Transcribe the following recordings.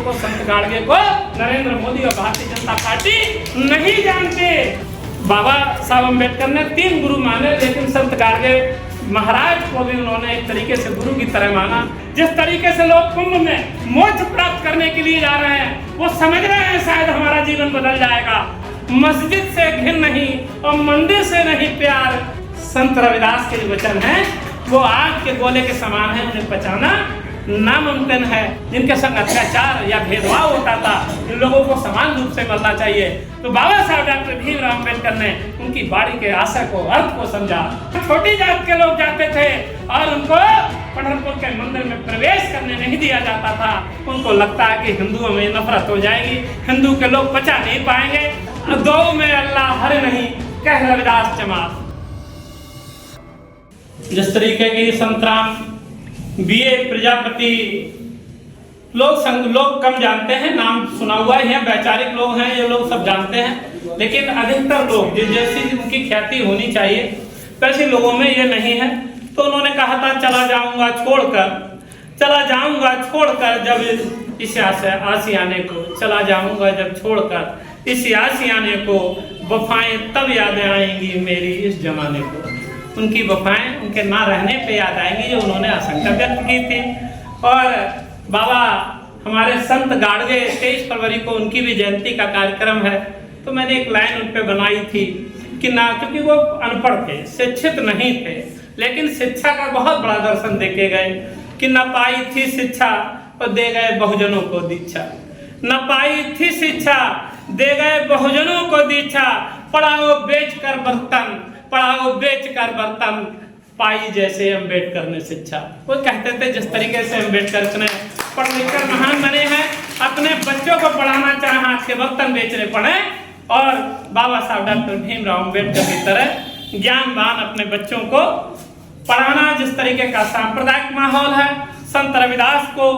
को संत गाडगे को नरेंद्र मोदी और भारतीय जनता पार्टी नहीं जानते। बाबा साहब अम्बेडकर ने 3 गुरु माने, लेकिन संत गाडगे महाराज को भी उन्होंने एक तरीके से गुरु की तरह माना। जिस तरीके से लोग कुंभ में मोक्ष प्राप्त करने के लिए जा रहे हैं, वो समझ रहे हैं शायद हमारा जीवन बदल जाएगा। मस्जिद से घिन नहीं और मंदिर से नहीं प्यार, संत रविदास के जो वचन हैं वो आग के गोले के समान है, उन्हें पहचाना नामुमकिन है। जिनके संग अत्याचार या भेदभाव होता था, इन लोगों को समान रूप से मिलना चाहिए। तो बाबा साहब डॉक्टर भीमराव अम्बेडकर ने उनकी बाणी के आशय को, अर्थ को समझा। छोटी जात के लोग जाते थे और उनको पंढरपुर के मंदिर में प्रवेश करने नहीं दिया जाता था। उनको लगता है कि हिंदुओं में नफरत हो जाएगी, हिंदू के लोग पचा नहीं पाएंगे। दो में अल्लाह हर नहीं, कह रविदास चमार। जिस तरीके की संतराम बीए प्रजापति लोग कम जानते हैं, नाम सुना हुआ है, वैचारिक लोग हैं, ये लोग सब जानते हैं, लेकिन अधिकतर लोग जैसी उनकी ख्याति होनी चाहिए वैसे लोगों में ये नहीं है। तो उन्होंने कहा था चला जाऊंगा छोड़कर जब इस आशियाने को, चला जाऊंगा जब छोड़कर इस आशियाने को, वफाएं तब यादें आएंगी मेरी इस जमाने को। उनकी वफाएं उनके ना रहने पे याद आएंगी, जो उन्होंने आशंका व्यक्त की थी। और बाबा हमारे संत गाडगे 23 फरवरी को उनकी भी जयंती का कार्यक्रम है। तो मैंने एक लाइन उन पे बनाई थी कि ना, क्योंकि वो अनपढ़ थे, शिक्षित नहीं थे, लेकिन शिक्षा का बहुत बड़ा दर्शन देके गए कि न पाई थी शिक्षा और दे गए बहुजनों को दीक्षा। न पाई थी शिक्षा, दे गए बहुजनों को दीक्षा। पढ़ाओ बेच कर बर्तन, पाई जैसे अम्बेडकर ने शिक्षा। वो कहते थे जिस तरीके से अम्बेडकर ने पढ़ लिख कर महान बने हैं, अपने बच्चों को पढ़ाना चाहे हाथ के बर्तन बेचने पड़े, और बाबा साहब डॉक्टर भीमराव अम्बेडकर की तरह ज्ञानवान अपने बच्चों को पढ़ाना। जिस तरीके का सांप्रदायिक माहौल है, संत रविदास को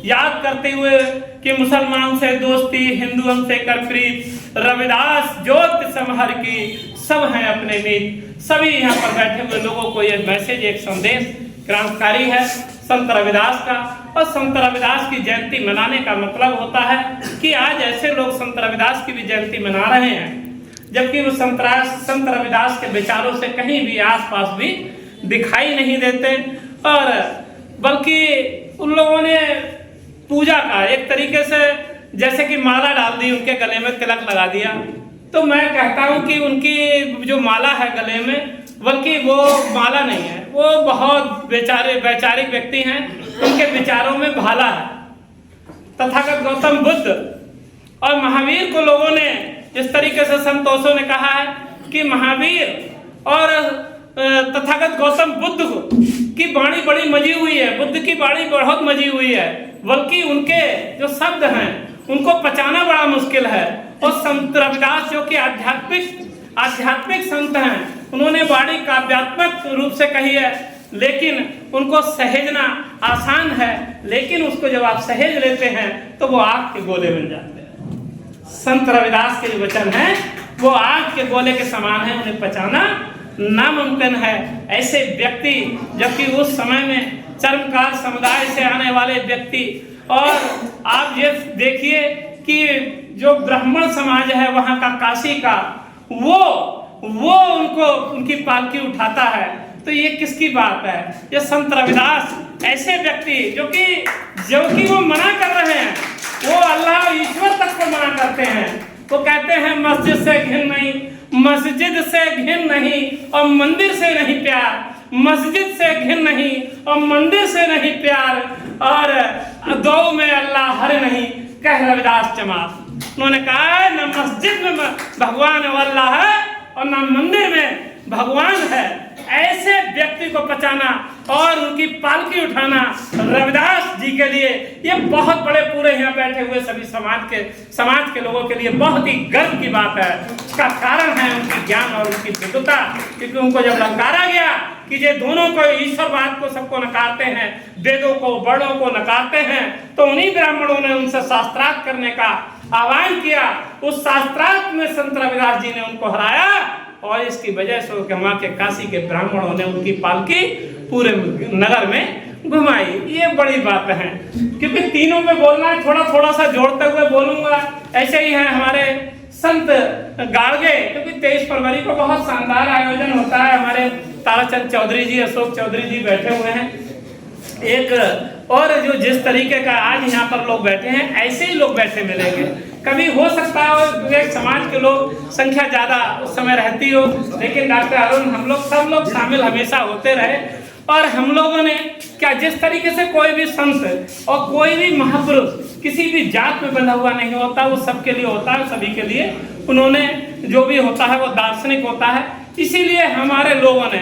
याद करते हुए कि मुसलमान से दोस्ती, हिंदू हमसे कर प्रीत, रविदास ज्योति समहर की, सब हैं अपने मीत। सभी यहाँ पर बैठे हुए लोगों को यह मैसेज, एक संदेश क्रांतिकारी है संत रविदास का। और संत रविदास की जयंती मनाने का मतलब होता है कि आज ऐसे लोग संत रविदास की भी जयंती मना रहे हैं, जबकि वो संत रविदास के विचारों से कहीं भी आसपास भी दिखाई नहीं देते। और बल्कि उन लोगों ने पूजा का एक तरीके से जैसे कि माला डाल दी, उनके गले में तिलक लगा दिया। तो मैं कहता हूं कि उनकी जो माला है गले में, बल्कि वो माला नहीं है, वो बहुत वैचारिक व्यक्ति हैं, उनके विचारों में भाला है। तथागत गौतम बुद्ध और महावीर को लोगों ने जिस तरीके से संतोषों ने कहा है कि महावीर और तथागत गौतम बुद्ध की वाणी बड़ी मजी हुई है, बुद्ध की वाणी बहुत मजी हुई है, बल्कि उनके जो शब्द हैं उनको पचाना बड़ा मुश्किल है। और संत रविदास जो कि आध्यात्मिक संत हैं, उन्होंने वाणी काव्यात्मक रूप से कही है, लेकिन उनको सहेजना आसान है, लेकिन उसको जब आप सहेज लेते हैं तो वो आग के गोले बन जाते हैं। संत रविदास के जो वचन हैं वो आग के गोले के समान है, उन्हें पचाना नामुमकिन है। ऐसे व्यक्ति, जबकि उस समय में चरमकार समुदाय से आने वाले व्यक्ति, और आप ये देखिए कि जो ब्राह्मण समाज है वहाँ का, काशी का, वो उनको उनकी पालकी उठाता है। तो ये किसकी बात है? ये संत रविदास ऐसे व्यक्ति जो कि वो मना कर रहे हैं, वो अल्लाह ईश्वर तक को मना करते हैं। वो कहते हैं मस्जिद से घिन नहीं और मंदिर से नहीं प्यार, मस्जिद से घिन नहीं और मंदिर से नहीं प्यार, और दो में अल्लाह हर नहीं, कह रविदास चमार। उन्होंने कहा है न मस्जिद में भगवान अल्लाह है और न मंदिर में भगवान है। ऐसे व्यक्ति को बचाना और उनकी पालकी उठाना रविदास जी के लिए ये बहुत बड़े, पूरे यहाँ बैठे हुए सभी समाज के लोगों के लिए बहुत ही गर्व की बात है। इसका कारण है उनकी ज्ञान और उनकी विद्वता, क्योंकि उनको जब ललकारा गया कि ये दोनों को, ईश्वरवाद को सबको नकारते हैं, वेदों को, वर्णों को नकारते हैं, तो उन्हीं ब्राह्मणों ने उनसे शास्त्रार्थ करने का आह्वान किया। उस शास्त्रार्थ में संत रविदास जी ने उनको हराया, और इसकी वजह से वहाँ के काशी के ब्राह्मणों ने उनकी पालकी पूरे नगर में घुमाई। ये बड़ी बात है, क्योंकि तीनों में बोलना है, थोड़ा थोड़ा सा जोड़ते हुए बोलूंगा। ऐसे ही है हमारे संत गाड़गे, क्योंकि 23 फरवरी को बहुत शानदार आयोजन होता है। हमारे ताराचंद चौधरी जी, अशोक चौधरी जी बैठे हुए हैं, एक और जो जिस तरीके का आज यहाँ पर लोग बैठे हैं, ऐसे ही लोग बैठे मिलेंगे। कभी हो सकता है एक समाज के लोग संख्या ज्यादा उस समय रहती हो, लेकिन डॉक्टर अरुण हम लोग सब लोग शामिल हमेशा होते रहे। और हम लोगों ने क्या, जिस तरीके से कोई भी संत और कोई भी महापुरुष किसी भी जात में बंधा हुआ नहीं होता, वो सबके लिए होता है, सभी के लिए। उन्होंने जो भी होता है वो दार्शनिक होता है। इसीलिए हमारे लोगों ने,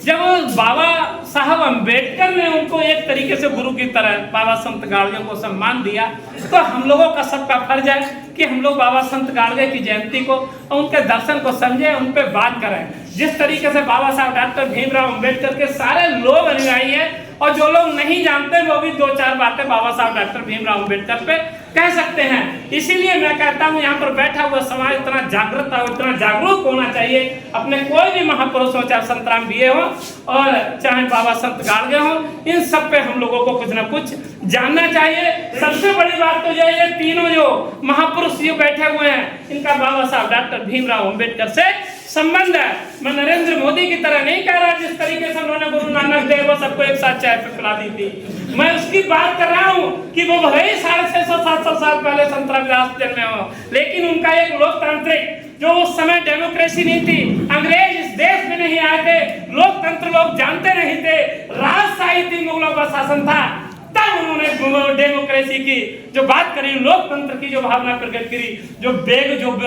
जब बाबा साहब अम्बेडकर ने उनको एक तरीके से गुरु की तरह बाबा संत गाड़गे को सम्मान दिया, तो हम लोगों का सबका फर्ज है कि हम लोग बाबा संत गाड़गे की जयंती को और उनके दर्शन को समझें, उन पर बात करें। जिस तरीके से बाबा साहब डॉक्टर भीमराव अम्बेडकर के सारे लोग अनुयायी हैं, और जो लोग नहीं जानते वो भी 2-4 बातें बाबा साहब डॉक्टर भीमराव अम्बेडकर पे कह सकते हैं। इसीलिए मैं कहता हूँ यहाँ पर बैठा हुआ समाज इतना जागृत हो, इतना जागरूक होना चाहिए। अपने कोई भी महापुरुष हो, चाहे संतराम बीए हो और चाहे बाबा संत गाड़गे हो, इन सब पे हम लोगों को कुछ ना कुछ जानना चाहिए। सबसे बड़ी बात तो ये तीनों जो महापुरुष जो बैठे हुए हैं, इनका बाबा साहब डॉक्टर भीमराव अम्बेडकर से संबंध है। मैं नरेंद्र मोदी की तरह नहीं कह रहा जिस तरीके से उन्होंने गुरु नानक देव सबको एक साथ चाय पे पिला दी थी। मैं उसकी बात कर रहा हूँ कि वो भले ही 650-700 साल पहले संत रविदास जन्मे हो, लेकिन उनका एक लोकतांत्रिक, जो उस समय डेमोक्रेसी नहीं थी, अंग्रेज इस देश में नहीं आए थे, लोकतंत्र लोग जानते नहीं थे, राजशाही थी, मुगलों का शासन था, तब उन्होंने डेमोक्रेसी की जो बात करी, लोकतंत्र की जो भावना प्रकट करी, जो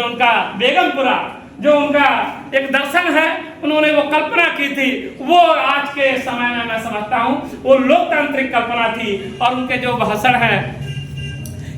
उनका बेगमपुरा जो उनका एक दर्शन है, उन्होंने वो कल्पना की थी, वो आज के समय में मैं समझता हूँ वो लोकतांत्रिक कल्पना थी। और उनके जो भाषण है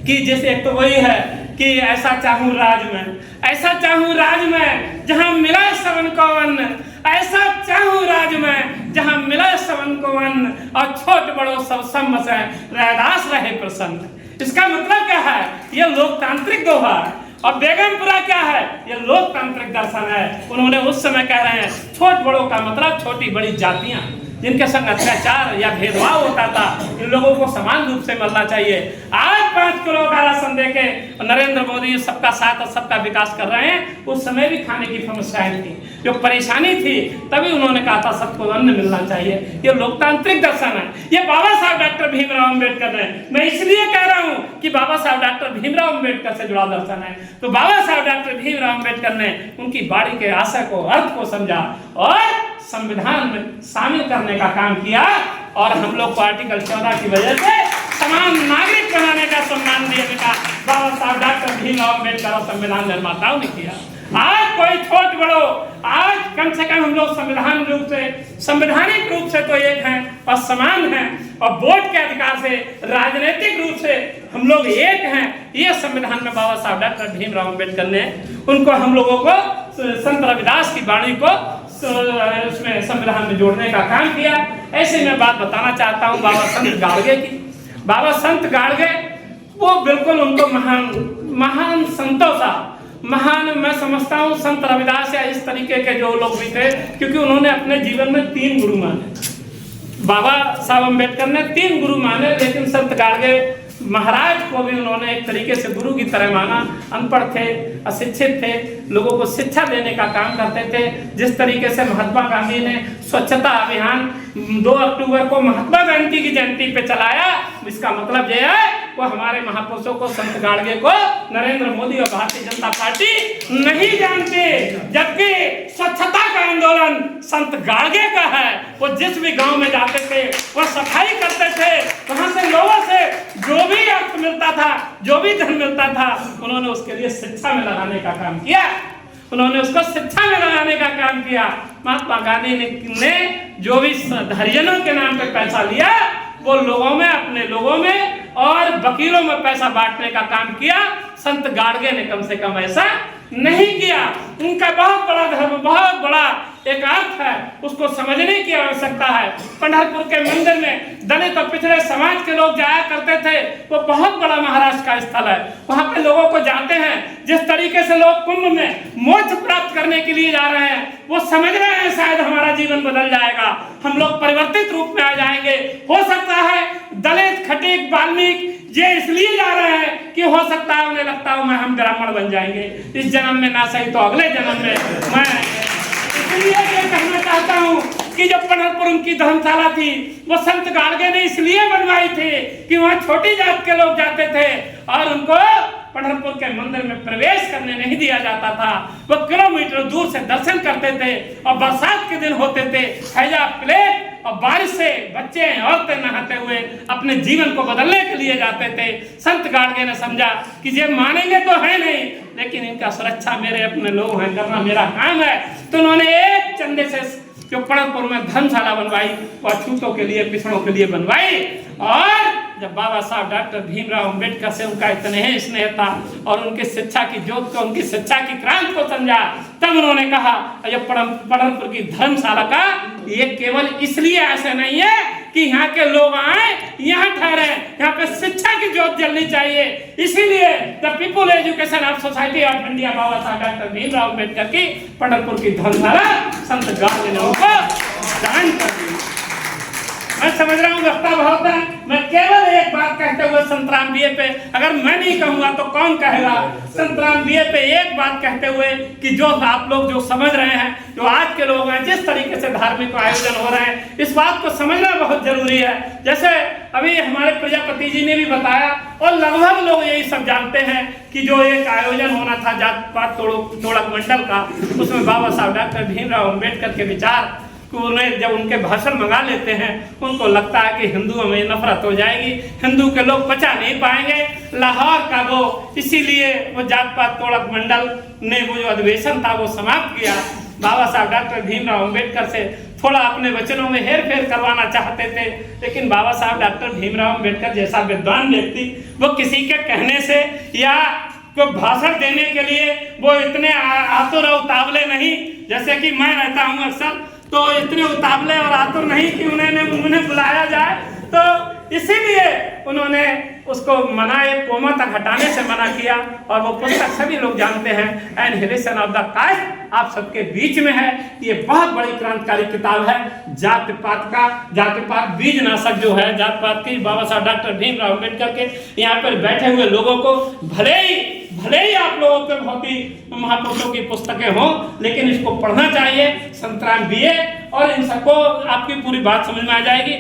कि जैसे एक तो वही है कि ऐसा चाहूं राज में, ऐसा चाहूं राज में जहां मिला सबन को अन्न, ऐसा चाहूं राज में जहां मिला सबन को अन्न, और छोट बड़ो सब सम्मत है, रैदास रहे प्रसन्न। इसका मतलब क्या है? ये लोकतांत्रिक दोहा है। और बेगमपुरा क्या है? ये लोकतांत्रिक दर्शन है। उन्होंने उस समय कह रहे हैं छोट बड़ों का मतलब छोटी बड़ी जातियां जिनके संग अत्याचार या भेदभाव होता था, इन लोगों को समान रूप से मिलना चाहिए। आज 5 किलो का राशन देके नरेंद्र मोदी सबका साथ और सबका विकास कर रहे हैं। उस समय भी खाने की समस्याएं थी, जो परेशानी थी, तभी उन्होंने कहा था सबको अन्न मिलना चाहिए। ये लोकतांत्रिक दर्शन है। ये बाबा साहब डॉक्टर भीमराव अम्बेडकर ने, मैं इसलिए कह रहा हूँ कि बाबा साहब डॉक्टर भीमराव अम्बेडकर से जुड़ा दर्शन है। तो बाबा साहब डॉक्टर भीमराव अम्बेडकर ने उनकी बाणी के आशय को, अर्थ को समझा और संविधान में शामिल करने का काम किया। और हम लोग को आर्टिकल 14 की वजह से समान नागरिक बनाने का सम्मान देने का बाबा साहब डॉक्टर भीमराव अम्बेडकर और संविधान निर्माताओं ने किया। आज कोई छोट बड़ो, आज कम से कम हम लोग संवैधानिक रूप से तो एक हैं और समान हैं, और वोट के अधिकार से, राजनीतिक रूप से हम लोग एक हैं। ये संविधान में बाबा साहब डॉक्टर भीमराव अम्बेडकर ने उनको, हम लोगों को, संत रविदास की वाणी को उसमें संविधान में जोड़ने का काम किया। ऐसे मैं बात बताना चाहता हूँ बाबा संत गाड़गे की। बाबा संत गाड़गे वो बिल्कुल उनको महान संतों सा, महान मैं समझता हूँ संत रविदास या इस तरीके के जो लोग भी थे, क्योंकि उन्होंने अपने जीवन में 3 गुरु माने। बाबा साहब अम्बेडकर ने 3 गुरु माने, लेकिन संत गाड़गे महाराज को भी उन्होंने एक तरीके से गुरु की तरह माना। अनपढ़ थे, अशिक्षित थे, लोगों को शिक्षा देने का काम करते थे। जिस तरीके से महात्मा गांधी ने स्वच्छता अभियान 2 अक्टूबर को महात्मा गांधी की जयंती पे चलाया, इसका मतलब यह है वो हमारे महापुरुषों को, संत गाड़गे को नरेंद्र मोदी और भारतीय जनता पार्टी नहीं जानते, जबकि स्वच्छता का आंदोलन संत गाड़गे का है। वो जिस भी गांव में जाते थे वो सफाई करते थे, वहां से लोगों से जो भी अर्थ मिलता था, जो भी धन मिलता था, उन्होंने उसके लिए शिक्षा में लगाने का काम किया। उन्होंने उसको शिक्षा में लगाने का काम किया। महात्मा गांधी ने जो भी हरिजनों के नाम पे पैसा लिया, वो लोगों में, अपने लोगों में और वकीलों में पैसा बांटने का काम किया। संत गाड़गे ने कम से कम ऐसा नहीं किया। उनका बहुत बड़ा धर्म, बहुत बड़ा एक अर्थ है, उसको समझने की आवश्यकता है। पंढरपुर के मंदिर में दलित और पिछड़े समाज के लोग जाया करते थे, वो बहुत बड़ा महाराष्ट्र का स्थल है। वहां पे लोगों को जाते हैं, जिस तरीके से लोग कुंभ में मोक्ष प्राप्त करने के लिए जा रहे हैं, वो समझ रहे हैं शायद हमारा जीवन बदल जाएगा, हम लोग परिवर्तित रूप में आ जाएंगे। हो सकता है दलित, खटीक, वाल्मीकि ये इसलिए जा रहे हैं कि हो सकता है उन्हें लगता है हम ब्राह्मण बन जाएंगे इस जन्म में, ना सही तो अगले जन्म में। मैं इसलिए ये कहना चाहता हूँ कि जो पंढरपुर उनकी धर्मशाला थी, वो संत गाडगे ने इसलिए बनवाई थी कि वहाँ छोटी जात के लोग जाते थे और उनको पंढरपुर के मंदिर में प्रवेश करने नहीं दिया जाता था। वो किलोमीटर दूर से दर्शन करते थे और बरसात के दिन होते थे, हैजा प्लेग और बारिश से बच्चे औरतें नहाते हुए अपने जीवन को बदलने के लिए जाते थे। संत गाडगे ने समझा कि ये मानेंगे तो है नहीं, लेकिन इनका सुरक्षा मेरे अपने लोग हैं, करना मेरा काम है। तो उन्होंने एक चंदे से जो पंढरपुर में धर्मशाला बनवाई, वो अछूतों के लिए, पिछड़ों के लिए बनवाई। और जब बाबा साहब डॉक्टर भीमराव अंबेडकर से उनका इतने ही स्नेह था और उनकी शिक्षा की ज्योत को, उनकी शिक्षा की क्रांति को समझा, तब उन्होंने कहा ये पंढरपुर की धर्मशाला का ये केवल इसलिए ऐसे नहीं है कि यहाँ के लोग आए, यहाँ ठहरे, यहाँ पे शिक्षा की ज्योत जलनी चाहिए। इसीलिए the people education of society of India Baba Saheb doctor Bhimrao Ambedkar की पंढरपुर की धर्मशाला संत गाडगे ने उनको दान कर दी। मैं समझ रहा हूँ वक्ता बहुत है, मैं केवल एक बात कहते हुए संतराम बीए पे, अगर मैं नहीं कहूँगा तो कौन कहेगा, संतराम बीए पे एक बात कहते हुए कि जो आप लोग जो समझ रहे हैं, जो आज के लोग हैं, जिस तरीके से धार्मिक आयोजन हो रहे हैं, इस बात को समझना बहुत जरूरी है। जैसे अभी हमारे प्रजापति जी ने भी बताया और लगभग लोग यही सब जानते हैं कि जो एक आयोजन होना था जात पात तोड़क मंडल का, उसमें बाबा साहब डॉक्टर भीमराव अंबेडकर के विचार उन्हें जब उनके भाषण मंगा लेते हैं, उनको लगता है कि हिंदुओं में नफरत हो जाएगी, हिंदू के लोग पचा नहीं पाएंगे लाहौर का वो, इसीलिए वो जात पात तोड़क मंडल ने वो जो अधिवेशन था वो समाप्त किया। बाबा साहब डॉक्टर भीमराव अंबेडकर से थोड़ा अपने वचनों में हेर फेर करवाना चाहते थे, लेकिन बाबा साहब डॉक्टर भीमराव अंबेडकर जैसा विद्वान व्यक्ति, वो किसी के कहने से या को भाषण देने के लिए वो इतने आतुर और उतावले नहीं, जैसे कि मैं रहता हूँ अक्सर, तो इतने उतावले और आतुर नहीं कि उन्हें बुलाया जाए। तो इसीलिए उन्होंने उसको मना, एक कोमा तक हटाने से मना किया। और वो पुस्तक सभी लोग जानते हैं, एनहिलेशन ऑफ द कास्ट, आप सबके बीच में है। ये बहुत बड़ी क्रांतिकारी किताब है जाति पात का, जाति पात बीज नाशक जो है जात पात की, बाबा साहब डॉक्टर भीमराव अंबेडकर के यहाँ पर बैठे हुए लोगों को भले ही आप लोगों के बहुत ही महापुरुषों की पुस्तकें हों, लेकिन इसको पढ़ना चाहिए संतराम बीए, और इन सबको आपकी पूरी बात समझ में आ जाएगी।